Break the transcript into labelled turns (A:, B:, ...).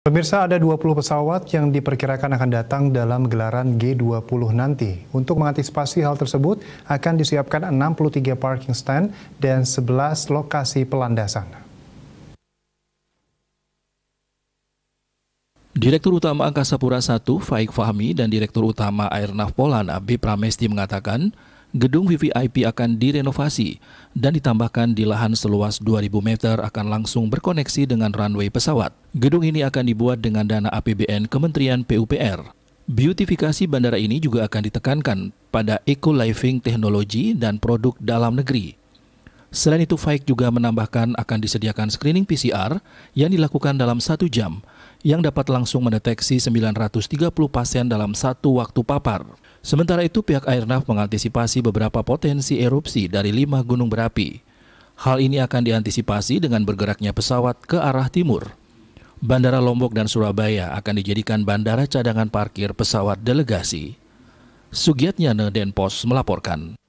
A: Pemirsa, ada 20 pesawat yang diperkirakan akan datang dalam gelaran G20 nanti. Untuk mengantisipasi hal tersebut, akan disiapkan 63 parking stand dan 11 lokasi pelandasan.
B: Direktur Utama Angkasa Pura I, Faik Fahmi, dan Direktur Utama Airnav Polan, Abi Pramesti mengatakan, gedung VVIP akan direnovasi dan ditambahkan di lahan seluas 2.000 meter akan langsung berkoneksi dengan runway pesawat. Gedung ini akan dibuat dengan dana APBN Kementerian PUPR. Beautifikasi bandara ini juga akan ditekankan pada eco-living teknologi dan produk dalam negeri. Selain itu, Faik juga menambahkan akan disediakan screening PCR yang dilakukan dalam 1 jam, yang dapat langsung mendeteksi 930 pasien dalam satu waktu papar. Sementara itu, pihak Airnav mengantisipasi beberapa potensi erupsi dari 5 gunung berapi. Hal ini akan diantisipasi dengan bergeraknya pesawat ke arah timur. Bandara Lombok dan Surabaya akan dijadikan bandara cadangan parkir pesawat delegasi. Sugiatnyana Denpos melaporkan.